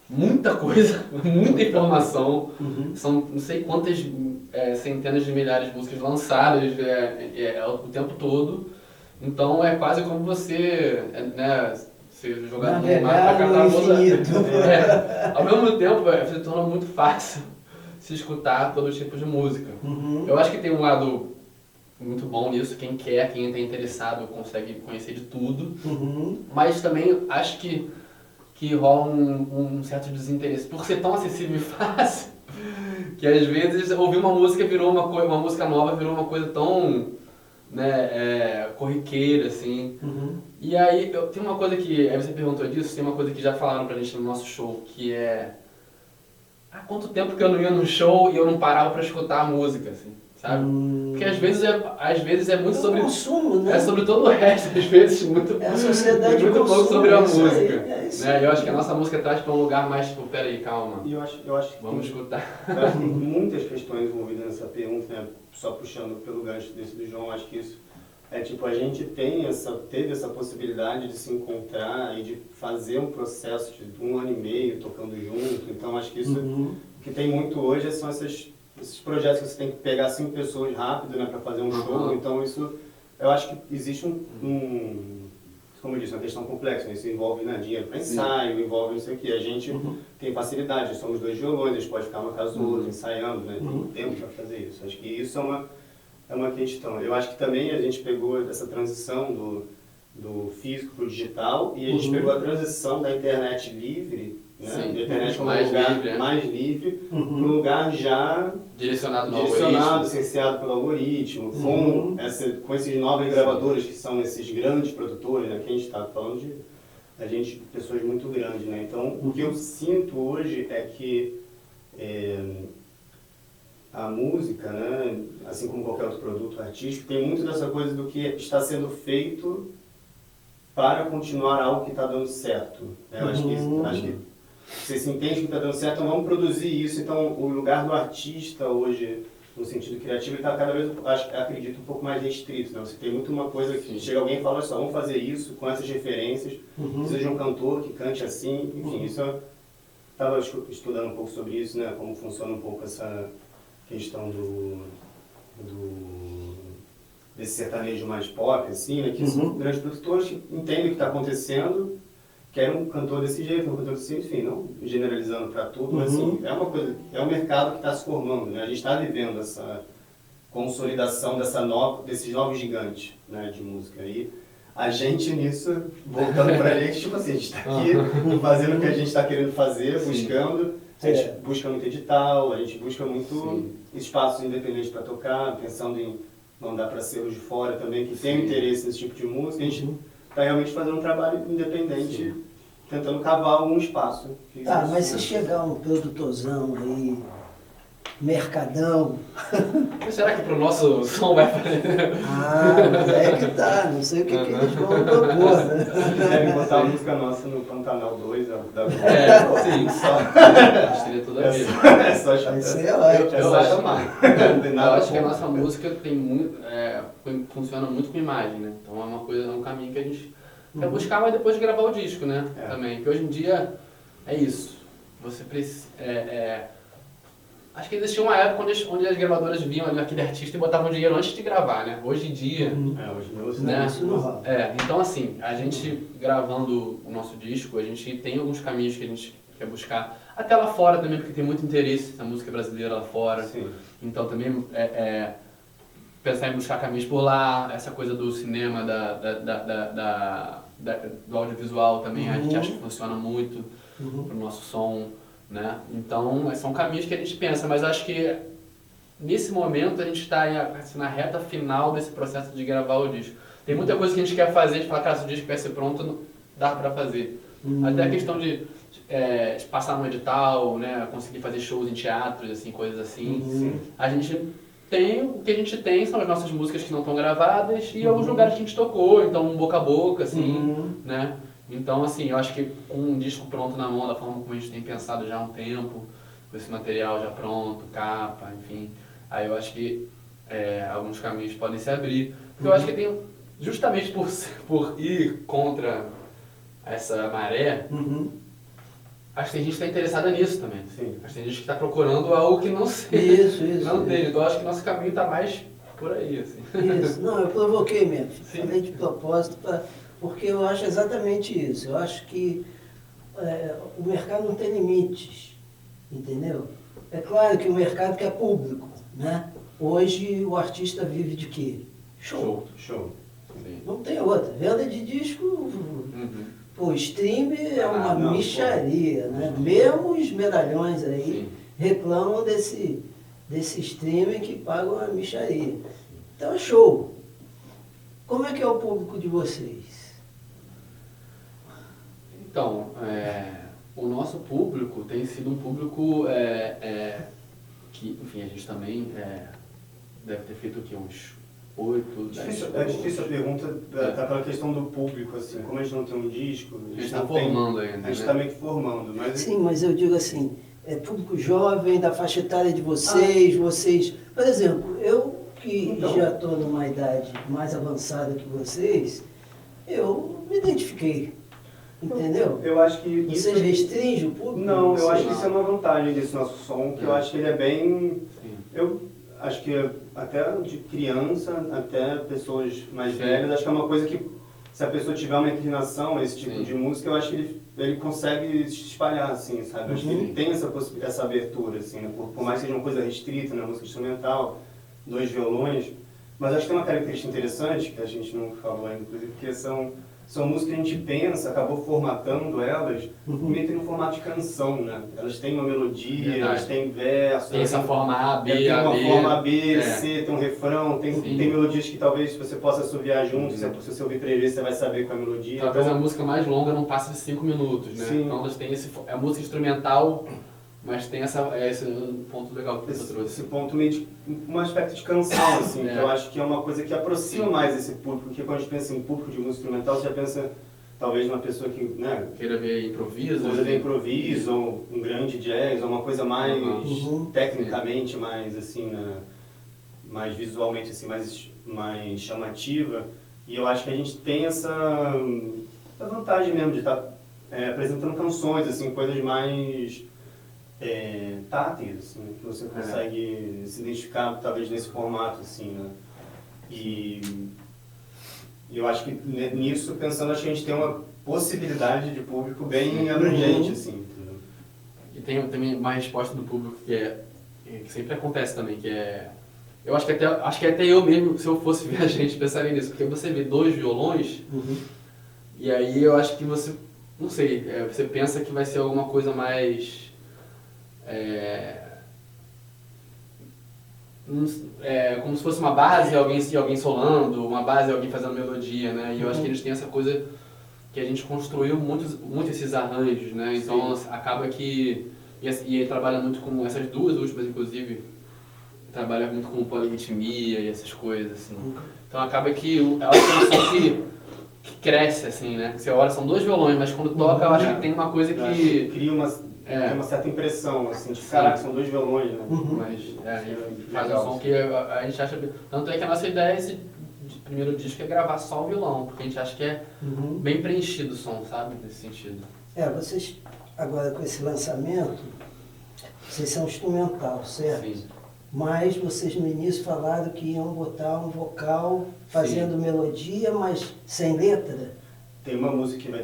muita coisa, muita informação, são não sei quantas centenas de milhares de músicas lançadas o tempo todo, então é quase como você, né, você jogar no mar para cantar a ao mesmo tempo se torna muito fácil se escutar todo tipo de música. Eu acho que tem um lado muito bom nisso, quem está interessado consegue conhecer de tudo, mas também acho que rola um certo desinteresse, por ser tão acessível e fácil, que às vezes ouvir uma música uma música nova virou uma coisa tão, né, corriqueira, assim. E aí, tem uma coisa aí você perguntou disso, tem uma coisa que já falaram pra gente no nosso show, que é há quanto tempo que eu não ia no show e eu não parava pra escutar a música, assim, sabe? Porque às vezes é muito sobre consumo, né? É sobre todo o resto, às vezes muito, a sociedade muito pouco sobre a música. Né? Eu acho que a nossa música traz para um lugar mais tipo, peraí, calma. E eu acho que vamos escutar. Eu acho que tem muitas questões envolvidas nessa pergunta, né? Só puxando pelo gancho desse do João, acho que isso a gente teve essa possibilidade de se encontrar e de fazer um processo de 1 ano e meio tocando junto. Então acho que isso o que tem muito hoje são esses projetos que você tem que pegar 5 pessoas rápido, né, para fazer um show. Então isso, eu acho que existe como eu disse, uma questão complexa, né? Isso envolve, né, dinheiro para ensaio, envolve isso aqui. A gente tem facilidade, somos 2 violões, a gente pode ficar uma casa do outro ensaiando, né? Tem tempo para fazer isso. Acho que isso é uma questão. Eu acho que também a gente pegou essa transição do físico para o digital e a gente pegou a transição da internet livre, né? Da internet como um lugar mais livre, para um lugar já direcionado, licenciado pelo algoritmo, com esses novos gravadores que são esses grandes produtores, né? Que a gente está falando de pessoas muito grandes, né? Então, o que eu sinto hoje é que a música, né, assim como qualquer outro produto artístico, tem muito dessa coisa do que está sendo feito para continuar algo que está dando certo. Eu acho que você se entende que está dando certo, então vamos produzir isso. Então, o lugar do artista hoje, no sentido criativo, ele está cada vez, acredito, um pouco mais restrito. Né? Você tem muito uma coisa que chega alguém e fala, olha só, vamos fazer isso com essas referências, precisa de um cantor que cante assim, enfim, isso eu estava estudando um pouco sobre isso, né? Como funciona um pouco essa questão desse sertanejo mais pop, assim, né? Que são grandes produtores que entendem o que está acontecendo, querem um cantor desse jeito, um cantor desse, enfim, não generalizando para tudo, mas assim, é um mercado que está se formando, né? A gente está vivendo essa consolidação desses novos gigantes, né, de música. E a gente nisso, voltando para a gente, tipo assim, a gente está aqui fazendo o que a gente está querendo fazer, buscando, A gente busca muito edital, a gente busca muito espaços independentes para tocar, pensando em mandar para selos de fora também, que tem interesse nesse tipo de música. A gente está realmente fazendo um trabalho independente, tentando cavar algum espaço. Mas se chegar um produtorzão aí, mercadão... Mas será que pro nosso som vai fazer? Mas é que tá, não sei o que eles vão propor, né? Devem botar a música nossa no Pantanal 2, da sim, só. Acho que teria tudo a ver. É só chamar. Eu acho que a nossa música tem muito, funciona muito com imagem, né? Então é um caminho que a gente quer buscar, mas depois de gravar o disco, né? Também. Porque hoje em dia é isso. Você precisa... Acho que existia uma época onde as gravadoras viam ali naquele artista e botavam dinheiro antes de gravar, né? Hoje em dia... hoje né? Isso não rola. Então assim, a gente gravando o nosso disco, a gente tem alguns caminhos que a gente quer buscar. Até lá fora também, porque tem muito interesse na música brasileira lá fora. Sim. Então também pensar em buscar caminhos por lá, essa coisa do cinema, do audiovisual também, a gente acha que funciona muito pro nosso som. Né? Então, são caminhos que a gente pensa, mas acho que nesse momento a gente está assim, na reta final desse processo de gravar o disco. Tem muita coisa que a gente quer fazer, de falar, cara, se o disco vai ser pronto, dá para fazer. Até a questão de passar no edital, né? Conseguir fazer shows em teatros, assim, coisas assim. A gente tem, o que a gente tem são as nossas músicas que não estão gravadas e os lugares que a gente tocou, então boca a boca, assim, né? Então, assim, eu acho que com um disco pronto na mão, da forma como a gente tem pensado já há um tempo, com esse material já pronto, capa, enfim, aí eu acho que alguns caminhos podem se abrir. Porque eu acho que tem, justamente por ir contra essa maré, acho que tem gente que está interessada nisso também. Sim. Acho que tem gente que está procurando algo que não sei. Isso. Não tem. Então, eu acho que nosso caminho está mais por aí, assim. Isso. Não, eu provoquei mesmo. Sim. Falei de propósito porque eu acho exatamente isso. Eu acho que o mercado não tem limites, entendeu? É claro que o mercado quer público, né? Hoje o artista vive de quê? Show. Sim. Não tem outra. Venda de disco, o stream é uma mixaria, né? Mesmo os medalhões aí reclamam desse streaming que pagam a mixaria. Então é show. Como é que é o público de vocês? Então, o nosso público tem sido um público que, enfim, a gente também deve ter feito aqui uns 8, 10 É difícil a pergunta, tá pela questão do público, assim, como a gente não tem um disco... A gente está formando ainda, A gente está meio que formando, mas... Sim, mas eu digo assim, público jovem, da faixa etária de vocês... Por exemplo, eu que já estou numa idade mais avançada que vocês, eu me identifiquei. Entendeu? Eu acho que isso... Você restringe o público? Não, eu acho que isso é uma vantagem desse nosso som, que eu acho que ele é bem... Eu acho que até de criança, até pessoas mais velhas, acho que é uma coisa que, se a pessoa tiver uma inclinação a esse tipo de música, eu acho que ele consegue se espalhar, assim, sabe? Eu acho que ele tem essa abertura, assim, né? Por mais que seja uma coisa restrita, né? Música instrumental, 2 violões, mas acho que tem uma característica interessante, que a gente não falou ainda, inclusive, porque são músicas que a gente pensa, acabou formatando elas, meio que no formato de canção, né? Elas têm uma melodia, elas têm verso. Tem essa forma A, B, tem uma forma B, C, tem um refrão, tem melodias que talvez você possa assoviar junto, se você ouvir 3 vezes você vai saber qual é a melodia. Talvez a música mais longa não passe de 5 minutos, né? Sim. Então elas têm a música instrumental, mas tem esse ponto legal que você trouxe. Esse ponto meio de um aspecto de canção, assim, que eu acho que é uma coisa que aproxima mais esse público, porque quando a gente pensa em público de música instrumental, você já pensa talvez numa pessoa que, né, queira ver improviso, ou um grande jazz, ou uma coisa mais tecnicamente mais assim, né, mais visualmente assim, mais chamativa. E eu acho que a gente tem essa vantagem mesmo de estar apresentando canções, assim, coisas mais táteis, assim, que você consegue se identificar talvez nesse formato, assim, né? E eu acho que nisso, pensando, acho que a gente tem uma possibilidade de público bem abrangente, assim. Entendeu? E tem também uma resposta do público que sempre acontece também, que eu acho que até eu mesmo, se eu fosse ver a gente, pensaria nisso, porque você vê 2 violões, e aí eu acho que você, não sei, você pensa que vai ser alguma coisa mais como se fosse uma base, alguém solando, uma base, alguém fazendo melodia, né? E eu acho que eles têm essa coisa que a gente construiu muito esses arranjos, né? Então acaba que... E ele trabalha muito com essas duas últimas, inclusive, trabalha muito com polirritmia e essas coisas, assim. Então acaba que é uma canção que cresce, assim, né? Você olha, são 2 violões, mas quando toca, eu acho que tem uma coisa que... Cria uma certa impressão, assim, de caraca, são 2 violões, né? Mas faz um som que a gente acha... Tanto é que a nossa ideia de primeiro disco é gravar só o violão, porque a gente acha que é bem preenchido o som, sabe? Nesse sentido. Vocês, agora com esse lançamento, vocês são instrumental, certo? Sim. Mas vocês no início falaram que iam botar um vocal fazendo melodia, mas sem letra. Tem uma música que vai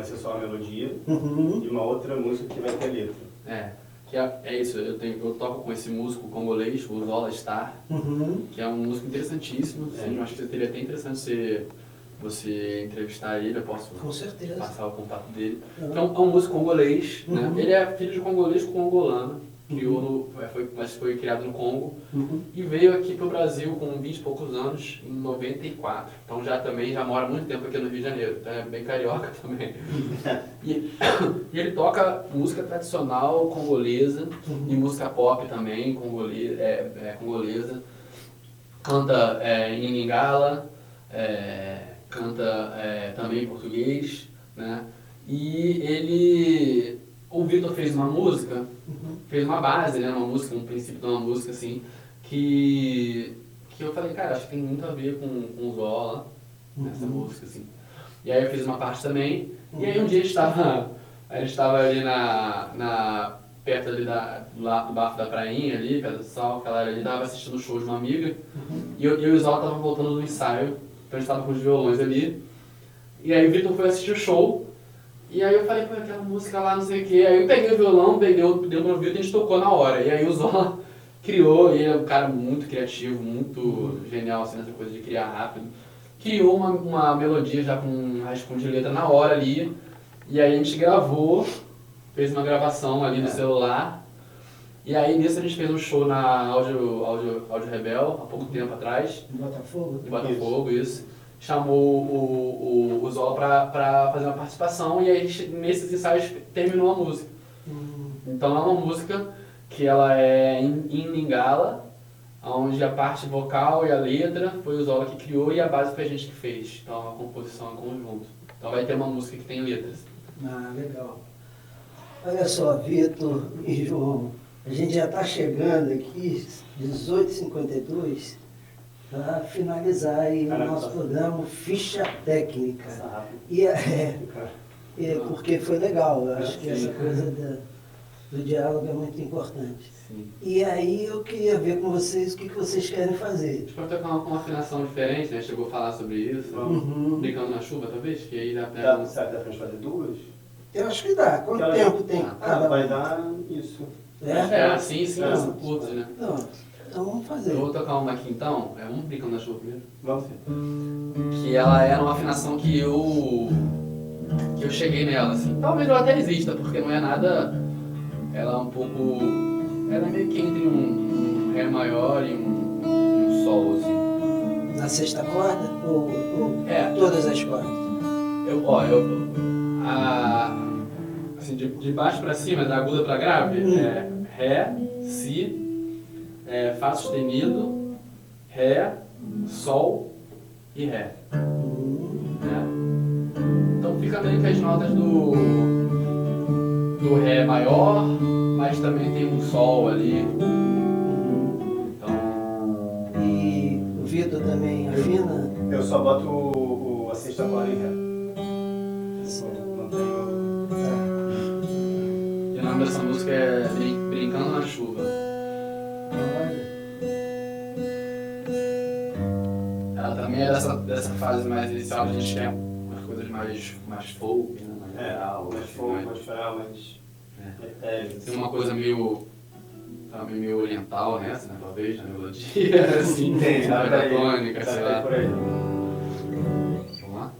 ser só a melodia e uma outra música que vai ter letra. É isso, eu toco com esse músico congolês, o Zola Star, que é um músico interessantíssimo. Eu acho que seria até interessante você entrevistar ele, eu posso com certeza passar o contato dele. Que é um músico congolês, né? Ele é filho de congolês com angolano. Mas foi criado no Congo e veio aqui para o Brasil com 20 e poucos anos, em 94. Então já mora muito tempo aqui no Rio de Janeiro, então é bem carioca também. E ele toca música tradicional congolesa e música pop também congolesa. Canta em Lingala, canta também em português, né? E o Vitor fez uma música, fez uma base, né, um princípio de uma música assim, que eu falei, cara, acho que tem muito a ver com o Zola, nessa música, assim. E aí eu fiz uma parte também, e aí um dia a gente estava ali perto ali do Bafo da Prainha, ali, perto do Sal, aquela área ali, tava assistindo o show de uma amiga, e eu e o Zola estavam voltando do ensaio, então a gente tava com os violões ali, e aí o Vitor foi assistir o show. E aí eu falei, pô, aquela música lá, não sei o quê. Aí eu peguei o violão, deu pra ouvir e a gente tocou na hora. E aí o Zola criou, e ele é um cara muito criativo, muito genial, assim, nessa coisa de criar rápido. Criou uma melodia já com um rascunho de letra na hora ali. E aí a gente gravou, fez uma gravação ali no celular. E aí nisso a gente fez um show na Áudio Rebel, há pouco tempo atrás. Em Botafogo? Em Botafogo, isso. Chamou o Zola para fazer uma participação e aí nesses ensaios terminou a música. Então é uma música que ela é em Lingala, onde a parte vocal e a letra foi o Zola que criou e a base foi a gente que fez. Então é uma composição em conjunto. Então vai ter uma música que tem letras. Legal. Olha só, Vitor e João, a gente já está chegando aqui, 18h52, para finalizar aí o nosso programa Ficha Técnica. Porque foi legal, eu acho que essa coisa do diálogo é muito importante. Sim. E aí eu queria ver com vocês o que vocês querem fazer. A gente pode tocar com uma afinação diferente, né? Chegou a falar sobre isso. Brincando na chuva, talvez? Que aí já pega um... Será que dá pra gente fazer 2? Eu acho que dá. Quanto tempo tem? Vai dar isso. Sim, são curtos, né? Então vamos fazer. Eu vou tocar uma aqui então. Vamos brincando na chuva primeiro? Vamos. Que ela é uma afinação que eu cheguei nela, assim. Talvez ela até exista, porque não é nada... Ela é um pouco... Ela é meio que entre um Ré maior e um Sol, assim. Na sexta corda? Ou todas as cordas? Assim, de baixo pra cima, da aguda pra grave, é Ré, Si, Fá sustenido, Ré, Sol e Ré. Então fica meio que as notas do Ré maior, mas também tem um Sol ali. Então... E o Vitor também afina? Eu só boto a sexta corda em Ré. Não tenho... E o nome dessa música é Brincando na Chuva. Ela também é dessa fase mais inicial, a gente quer umas coisas mais folk, né? Mais folk, mais choral, mais... Tem uma coisa meio oriental nessa, né? Talvez, na melodia, assim, tem, na tônica, sei lá. Por aí. Vamos lá?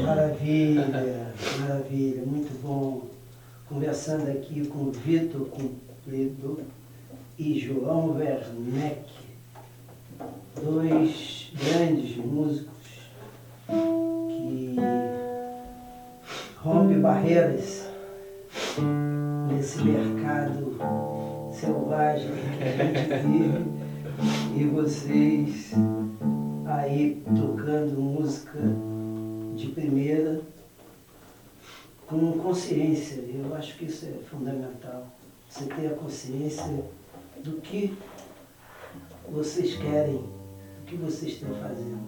Maravilha, maravilha, muito bom. Conversando aqui com Vitor Cumprido e João Werneck, dois grandes músicos que rompem barreiras nesse mercado selvagem que a gente vive, e vocês aí tocando música de primeira com consciência. Eu acho que isso é fundamental. Você ter a consciência do que vocês querem, do que vocês estão fazendo.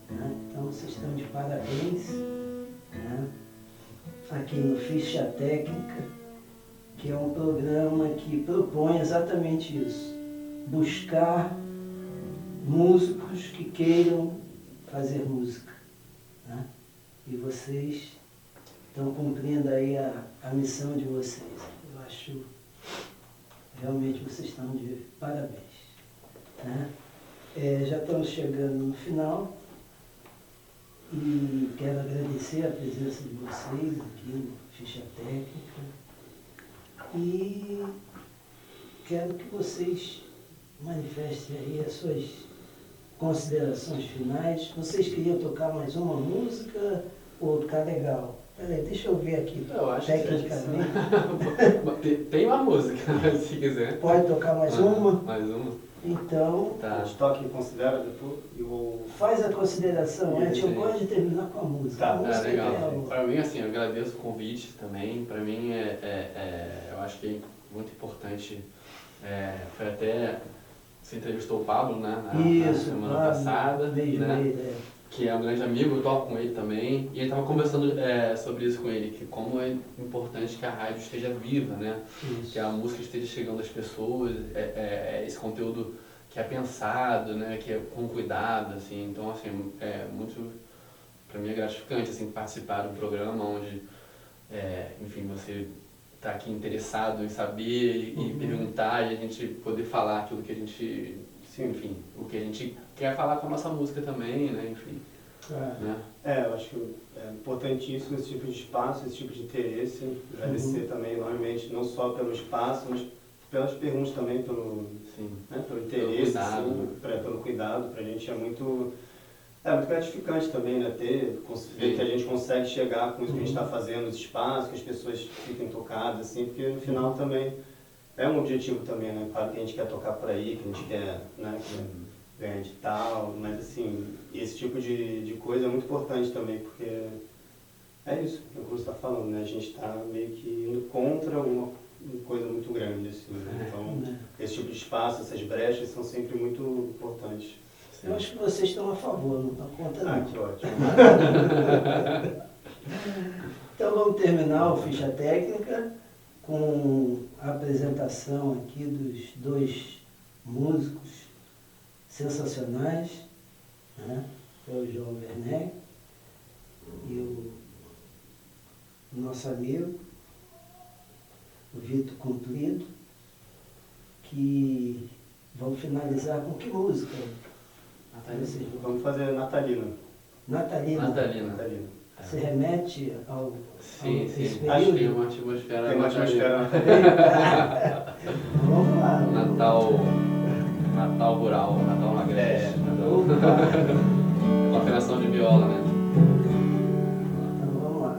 Né? Então vocês estão de parabéns, né? Aqui no Ficha Técnica, que é um programa que propõe exatamente isso. Buscar músicos que queiram fazer música. Né? E vocês estão cumprindo aí a missão de vocês. Eu acho, realmente vocês estão de parabéns. Né? Já estamos chegando no final e quero agradecer a presença de vocês aqui no Ficha Técnica e quero que vocês manifestem aí as suas considerações finais. Vocês queriam tocar mais uma música ou tá legal? Peraí, deixa eu ver aqui. Eu acho tecnicamente. Que tem uma música, se quiser. Pode tocar mais uma? Mais uma? Então, Tá. A gente toca e considera depois e o... faz a consideração antes. Eu Sim. gosto de terminar com a música. Tá. A música Legal. é Para mim, assim, eu agradeço o convite também. Para mim, eu acho que é muito importante. Foi até... Você entrevistou o Pablo, né? Na semana passada. Né? Que é um grande amigo, eu toco com ele também. E ele estava conversando sobre isso com ele, que como é importante que a rádio esteja viva, né? Isso. Que a música esteja chegando às pessoas, esse conteúdo que é pensado, né? Que é com cuidado, assim. Então, assim, muito, para mim é gratificante, assim, participar do programa onde, enfim, você está aqui interessado em saber e perguntar e a gente poder falar aquilo que a gente, enfim, o que a gente quer falar com a nossa música também, né, enfim. Né? Eu acho que é importantíssimo esse tipo de espaço, esse tipo de interesse. Agradecer também enormemente, não só pelo espaço, mas pelas perguntas também, pelo interesse, pelo cuidado. Para a gente é muito gratificante também, né, ver que a gente consegue chegar com isso que a gente está fazendo, esse espaço, que as pessoas fiquem tocadas, assim, porque no final também é um objetivo também, né? Claro que a gente quer tocar por aí, que a gente quer, né, ganhar de tal, mas assim, esse tipo de coisa é muito importante também, porque é isso que você está falando, né? A gente está meio que indo contra uma coisa muito grande, assim, né? Então, esse tipo de espaço, essas brechas são sempre muito importantes. Eu acho que vocês estão a favor, não estão contra não. Que ótimo. Então vamos terminar o Ficha Técnica com a apresentação aqui dos dois músicos sensacionais, né? O João Werneck e o nosso amigo, o Vitor Cumprido, que vão finalizar com que música? Vamos fazer Natalina. Natalina. Você remete ao sim. esse Acho que tem período? uma atmosfera. Tem uma atmosfera. Vamos lá. Natal rural, Natal na Grécia. Com afinação de viola, né? Então vamos lá.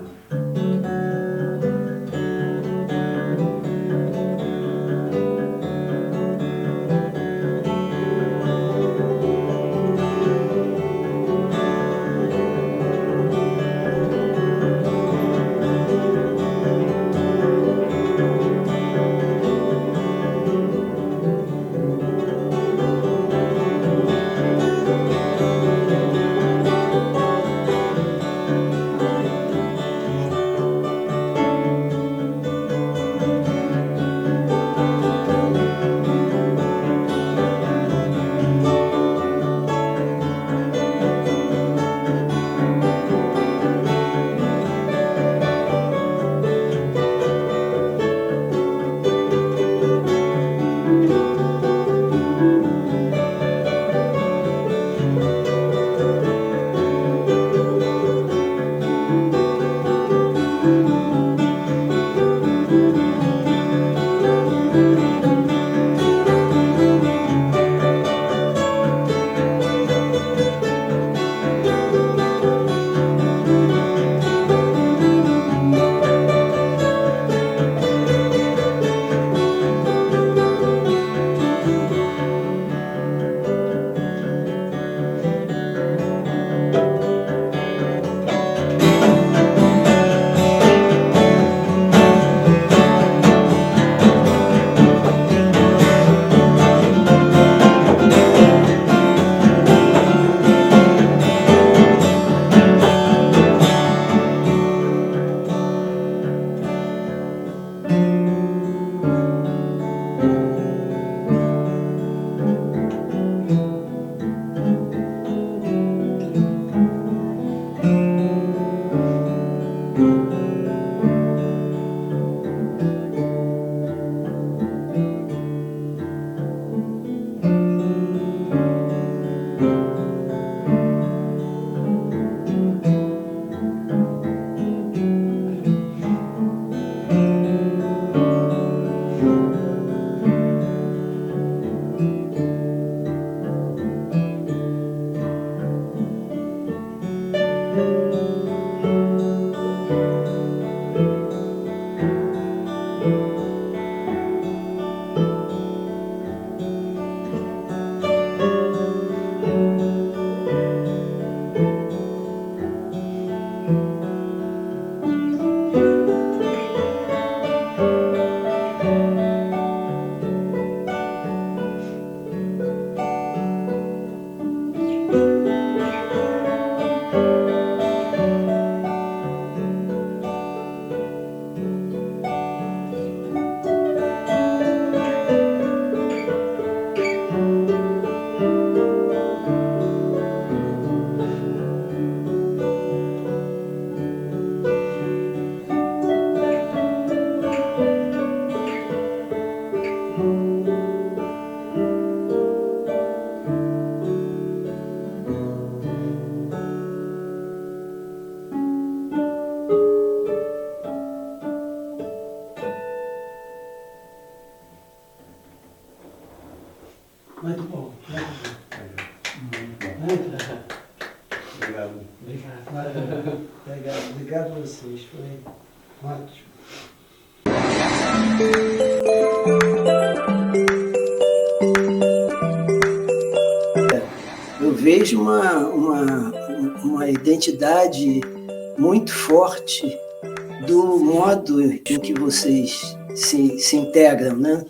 Obrigado. Obrigado a vocês, foi ótimo. Eu vejo uma identidade muito forte do modo em que vocês se integram, né?